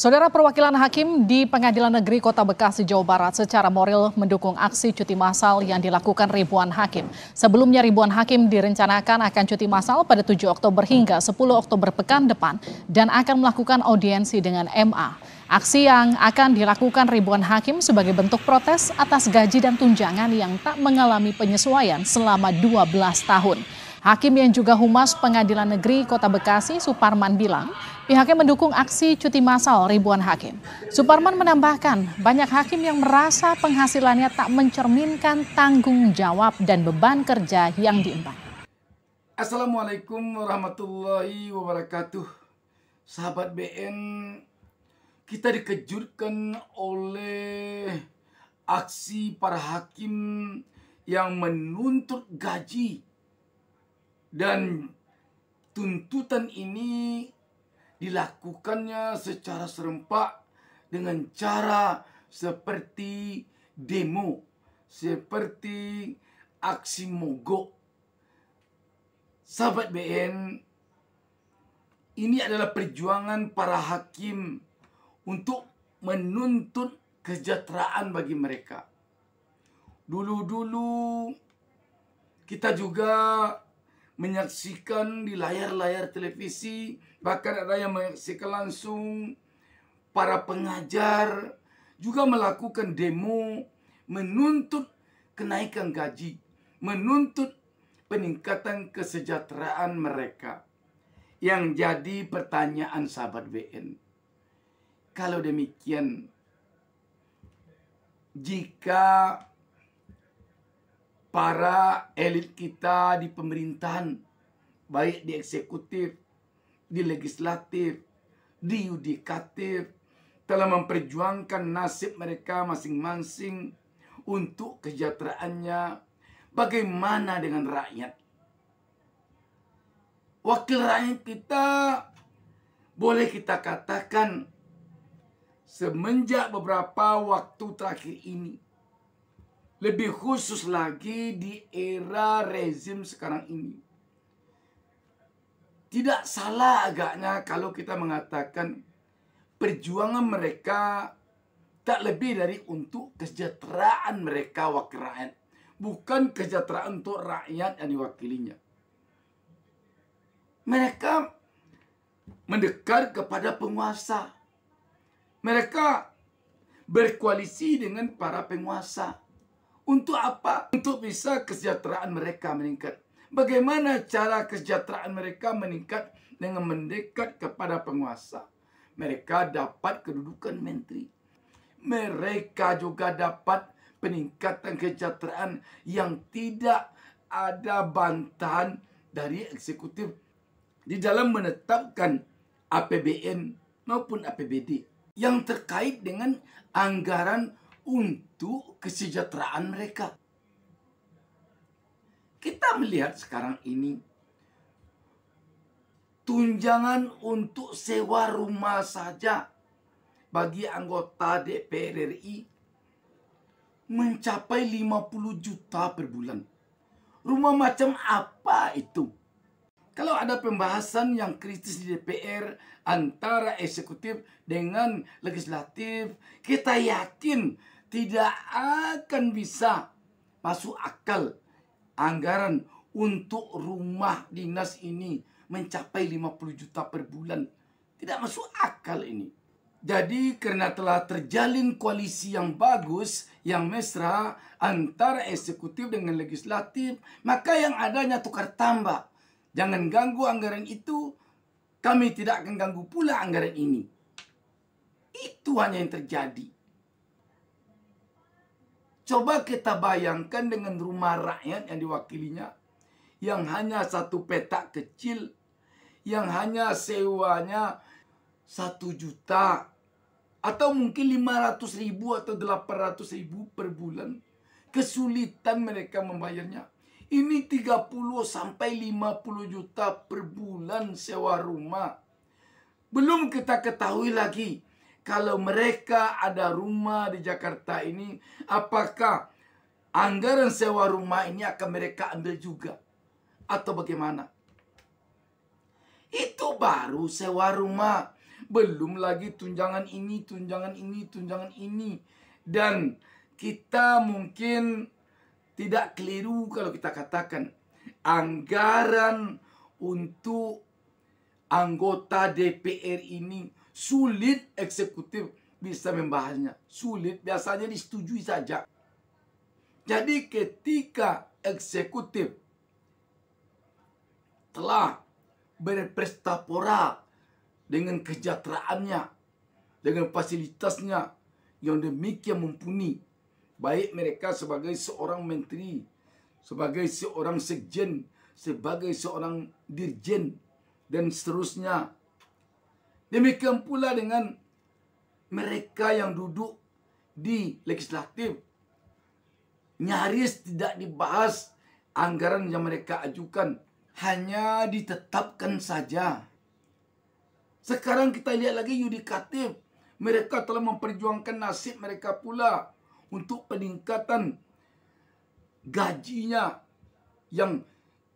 Saudara perwakilan hakim di Pengadilan Negeri Kota Bekasi, Jawa Barat secara moral mendukung aksi cuti massal yang dilakukan ribuan hakim. Sebelumnya ribuan hakim direncanakan akan cuti massal pada 7 Oktober hingga 10 Oktober pekan depan dan akan melakukan audiensi dengan MA. Aksi yang akan dilakukan ribuan hakim sebagai bentuk protes atas gaji dan tunjangan yang tak mengalami penyesuaian selama 12 tahun. Hakim yang juga Humas Pengadilan Negeri Kota Bekasi, Suparman bilang, pihaknya mendukung aksi cuti massal ribuan hakim. Suparman menambahkan, banyak hakim yang merasa penghasilannya tak mencerminkan tanggung jawab dan beban kerja yang diemban. Assalamualaikum warahmatullahi wabarakatuh. Sahabat BN, kita dikejutkan oleh aksi para hakim yang menuntut gaji. Dan tuntutan ini dilakukannya secara serempak dengan cara seperti demo, seperti aksi mogok. Sahabat BN, ini adalah perjuangan para hakim untuk menuntut kesejahteraan bagi mereka. Dulu-dulu kita juga menyaksikan di layar-layar televisi, bahkan ada yang menyaksikan langsung para pengajar juga melakukan demo menuntut kenaikan gaji, menuntut peningkatan kesejahteraan mereka. Yang jadi pertanyaan sahabat BN, kalau demikian, jika para elit kita di pemerintahan, baik di eksekutif, di legislatif, di yudikatif, telah memperjuangkan nasib mereka masing-masing untuk kesejahteraannya, bagaimana dengan rakyat? Wakil rakyat kita, boleh kita katakan, semenjak beberapa waktu terakhir ini, lebih khusus lagi di era rezim sekarang ini, tidak salah agaknya kalau kita mengatakan perjuangan mereka tak lebih dari untuk kesejahteraan mereka wakil rakyat, bukan kesejahteraan untuk rakyat yang diwakilinya. Mereka mendekat kepada penguasa. Mereka berkoalisi dengan para penguasa. Untuk apa? Untuk bisa kesejahteraan mereka meningkat. Bagaimana cara kesejahteraan mereka meningkat? Dengan mendekat kepada penguasa. Mereka dapat kedudukan menteri. Mereka juga dapat peningkatan kesejahteraan yang tidak ada bantahan dari eksekutif di dalam menetapkan APBN maupun APBD yang terkait dengan anggaran untuk kesejahteraan mereka. Kita melihat sekarang ini tunjangan untuk sewa rumah saja bagi anggota DPR RI mencapai 50 juta per bulan. Rumah macam apa itu? Kalau ada pembahasan yang kritis di DPR antara eksekutif dengan legislatif, kita yakin tidak akan bisa masuk akal anggaran untuk rumah dinas ini mencapai 50 juta per bulan. Tidak masuk akal ini. Jadi karena telah terjalin koalisi yang bagus, yang mesra antara eksekutif dengan legislatif, maka yang adanya tukar tambah. Jangan ganggu anggaran itu, kami tidak akan ganggu pula anggaran ini. Itu hanya yang terjadi. Coba kita bayangkan dengan rumah rakyat yang diwakilinya, yang hanya satu petak kecil, yang hanya sewanya 1 juta, atau mungkin 500.000 atau 800.000 per bulan. Kesulitan mereka membayarnya. Ini 30 sampai 50 juta per bulan sewa rumah. Belum kita ketahui lagi kalau mereka ada rumah di Jakarta ini, apakah anggaran sewa rumah ini akan mereka ambil juga atau bagaimana? Itu baru sewa rumah. Belum lagi tunjangan ini, tunjangan ini, tunjangan ini. Dan kita mungkin tidak keliru kalau kita katakan anggaran untuk anggota DPR ini sulit eksekutif bisa membahasnya. Sulit, biasanya disetujui saja. Jadi ketika eksekutif telah berpesta pora dengan kesejahteraannya, dengan fasilitasnya yang demikian mumpuni, baik mereka sebagai seorang menteri, sebagai seorang sekjen, sebagai seorang dirjen, dan seterusnya. Demikian pula dengan mereka yang duduk di legislatif, nyaris tidak dibahas anggaran yang mereka ajukan, hanya ditetapkan saja. Sekarang kita lihat lagi yudikatif. Mereka telah memperjuangkan nasib mereka pula untuk peningkatan gajinya yang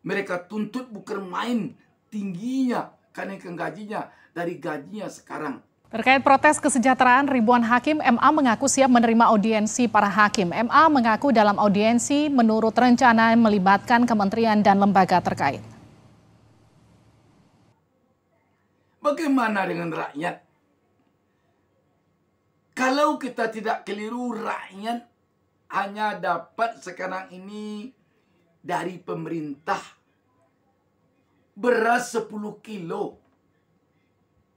mereka tuntut bukan main tingginya, kenaikan gajinya dari gajinya sekarang. Terkait protes kesejahteraan ribuan hakim, MA mengaku siap menerima audiensi para hakim. MA mengaku dalam audiensi menurut rencana melibatkan kementerian dan lembaga terkait. Bagaimana dengan rakyat? Kalau kita tidak keliru, rakyat hanya dapat sekarang ini dari pemerintah beras 10 kilo.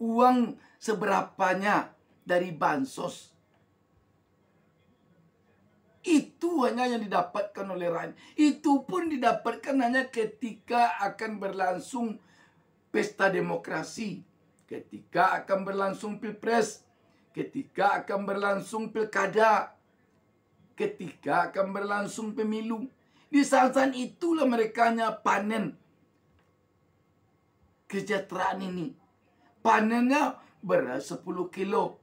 Uang seberapanya dari bansos. Itu hanya yang didapatkan oleh rakyat. Itu pun didapatkan hanya ketika akan berlangsung pesta demokrasi, ketika akan berlangsung pilpres, ketika akan berlangsung pilkada, ketika akan berlangsung pemilu. Di saat-saat itulah mereka hanya panen kesejahteraan ini. Panennya beras 10 kilo.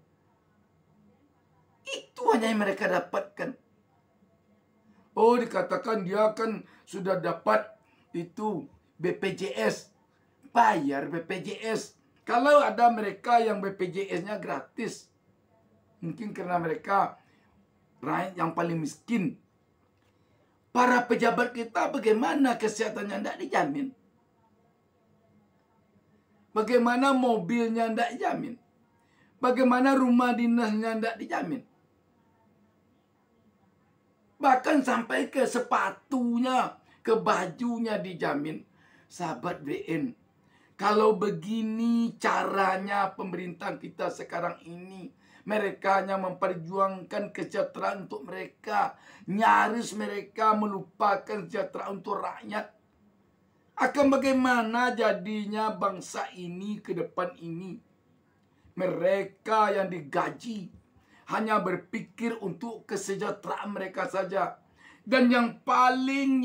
Itu hanya yang mereka dapatkan. Oh, dikatakan dia kan sudah dapat itu BPJS. Bayar BPJS. Kalau ada mereka yang BPJS-nya gratis, mungkin karena mereka rakyat yang paling miskin. Para pejabat kita bagaimana kesehatannya tidak dijamin? Bagaimana mobilnya tidak dijamin? Bagaimana rumah dinasnya tidak dijamin? Bahkan sampai ke sepatunya, ke bajunya dijamin. Sahabat BN, kalau begini caranya pemerintahan kita sekarang ini, mereka hanya memperjuangkan kesejahteraan untuk mereka. Nyaris mereka melupakan kesejahteraan untuk rakyat. Akan bagaimana jadinya bangsa ini ke depan ini? Mereka yang digaji hanya berpikir untuk kesejahteraan mereka saja. Dan yang paling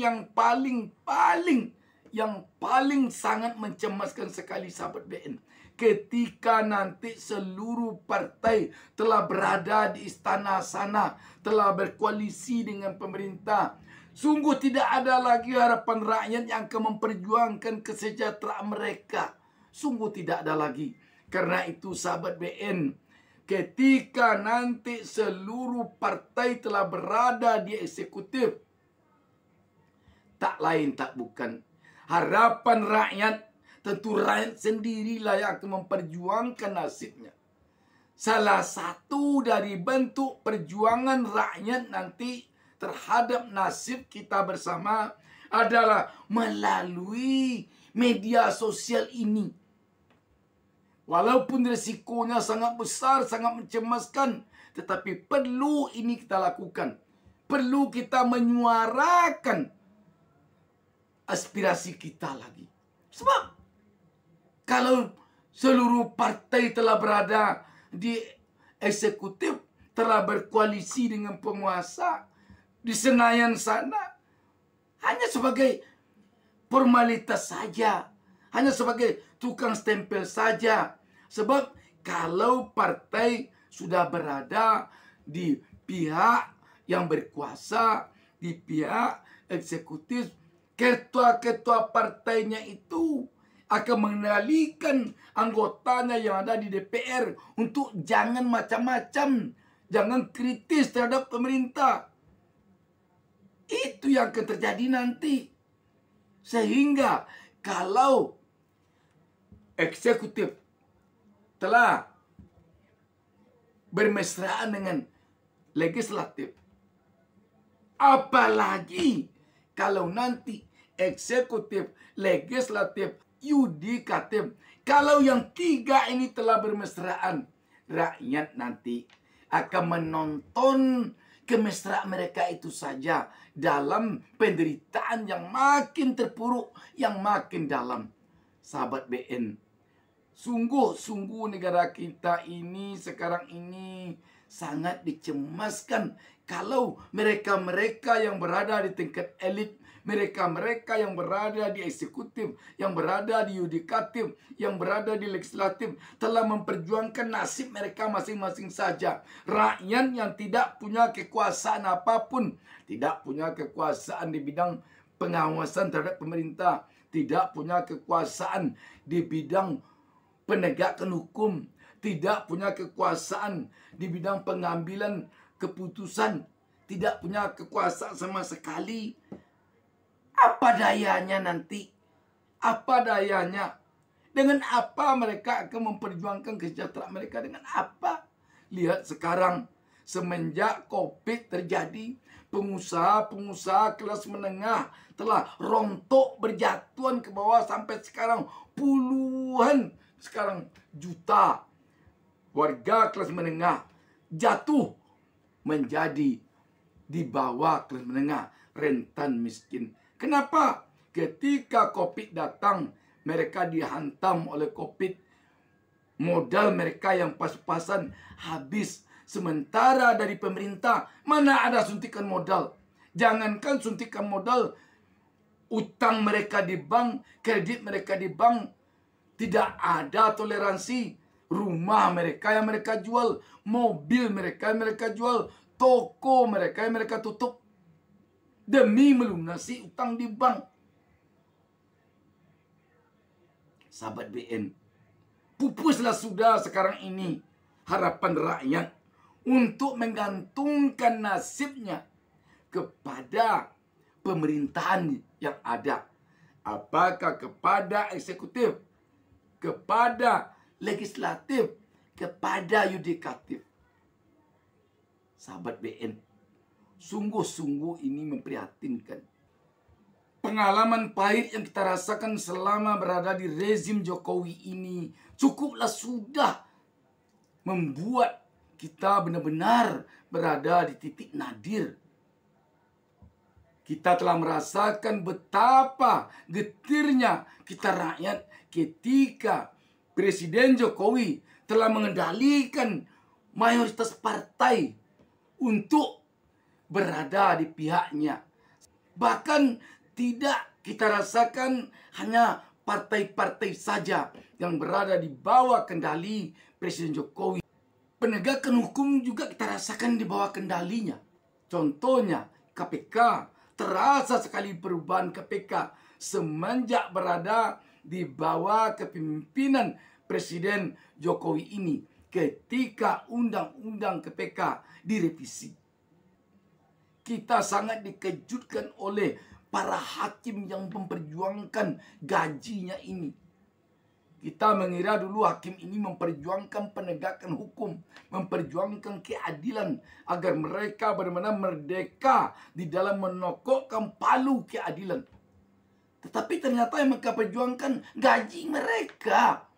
sangat mencemaskan sekali sahabat BN, ketika nanti seluruh partai telah berada di istana sana, telah berkoalisi dengan pemerintah, sungguh tidak ada lagi harapan rakyat yang akan memperjuangkan kesejahteraan mereka. Sungguh tidak ada lagi. Karena itu sahabat BN, ketika nanti seluruh partai telah berada di eksekutif, tak lain tak bukan, harapan rakyat, tentu rakyat sendirilah yang akan memperjuangkan nasibnya. Salah satu dari bentuk perjuangan rakyat nanti terhadap nasib kita bersama adalah melalui media sosial ini. Walaupun risikonya sangat besar, sangat mencemaskan, tetapi perlu ini kita lakukan. Perlu kita menyuarakan aspirasi kita lagi. Sebab kalau seluruh partai telah berada di eksekutif, telah berkoalisi dengan penguasa di Senayan sana, hanya sebagai formalitas saja, hanya sebagai tukang stempel saja. Sebab kalau partai sudah berada di pihak yang berkuasa, di pihak eksekutif, ketua-ketua partainya itu akan mengendalikan anggotanya yang ada di DPR untuk jangan macam-macam, jangan kritis terhadap pemerintah. Itu yang akan terjadi nanti. Sehingga kalau eksekutif telah bermesraan dengan legislatif, apalagi kalau nanti eksekutif, legislatif, yudikatif, kalau yang tiga ini telah bermesraan, rakyat nanti akan menonton kemesraan mereka itu saja dalam penderitaan yang makin terpuruk, yang makin dalam. Sahabat BN, sungguh-sungguh negara kita ini sekarang ini sangat dicemaskan kalau mereka-mereka yang berada di tingkat elit, mereka-mereka yang berada di eksekutif, yang berada di yudikatif, yang berada di legislatif telah memperjuangkan nasib mereka masing-masing saja. Rakyat yang tidak punya kekuasaan apapun, tidak punya kekuasaan di bidang pengawasan terhadap pemerintah, tidak punya kekuasaan di bidang penegakan hukum, tidak punya kekuasaan di bidang pengambilan keputusan, tidak punya kekuasaan sama sekali. Apa dayanya nanti? Apa dayanya? Dengan apa mereka akan memperjuangkan kesejahteraan mereka? Dengan apa? Lihat sekarang, semenjak COVID terjadi, pengusaha-pengusaha kelas menengah telah rontok berjatuhan ke bawah sampai sekarang puluhan, sekarang juta warga kelas menengah jatuh menjadi di bawah kelas menengah, rentan miskin. Kenapa? Ketika COVID datang, mereka dihantam oleh COVID. Modal mereka yang pas-pasan habis. Sementara dari pemerintah, mana ada suntikan modal? Jangankan suntikan modal, utang mereka di bank, kredit mereka di bank, tidak ada toleransi. Rumah mereka yang mereka jual, mobil mereka yang mereka jual, toko mereka yang mereka tutup demi melunasi utang di bank. Sahabat BN, pupuslah sudah sekarang ini harapan rakyat untuk menggantungkan nasibnya kepada pemerintahan yang ada. Apakah kepada eksekutif, kepada legislatif, kepada yudikatif. Sahabat BN, sungguh-sungguh ini memprihatinkan. Pengalaman pahit yang kita rasakan selama berada di rezim Jokowi ini cukuplah sudah membuat kita benar-benar berada di titik nadir. Kita telah merasakan betapa getirnya kita rakyat ketika Presiden Jokowi telah mengendalikan mayoritas partai untuk berada di pihaknya. Bahkan tidak kita rasakan hanya partai-partai saja yang berada di bawah kendali Presiden Jokowi. Penegakan hukum juga kita rasakan di bawah kendalinya. Contohnya KPK, terasa sekali perubahan KPK semenjak berada di bawah kepemimpinan Presiden Jokowi ini ketika undang-undang KPK direvisi. Kita sangat dikejutkan oleh para hakim yang memperjuangkan gajinya ini. Kita mengira dulu hakim ini memperjuangkan penegakan hukum, memperjuangkan keadilan agar mereka benar-benar merdeka di dalam menokokkan palu keadilan. Tetapi ternyata yang mereka perjuangkan gaji mereka.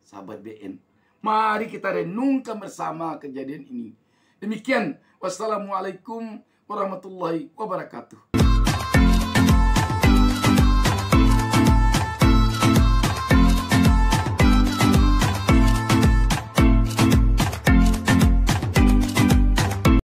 Sahabat BN, mari kita renungkan bersama kejadian ini. Demikian, wassalamualaikum warahmatullahi wabarakatuh.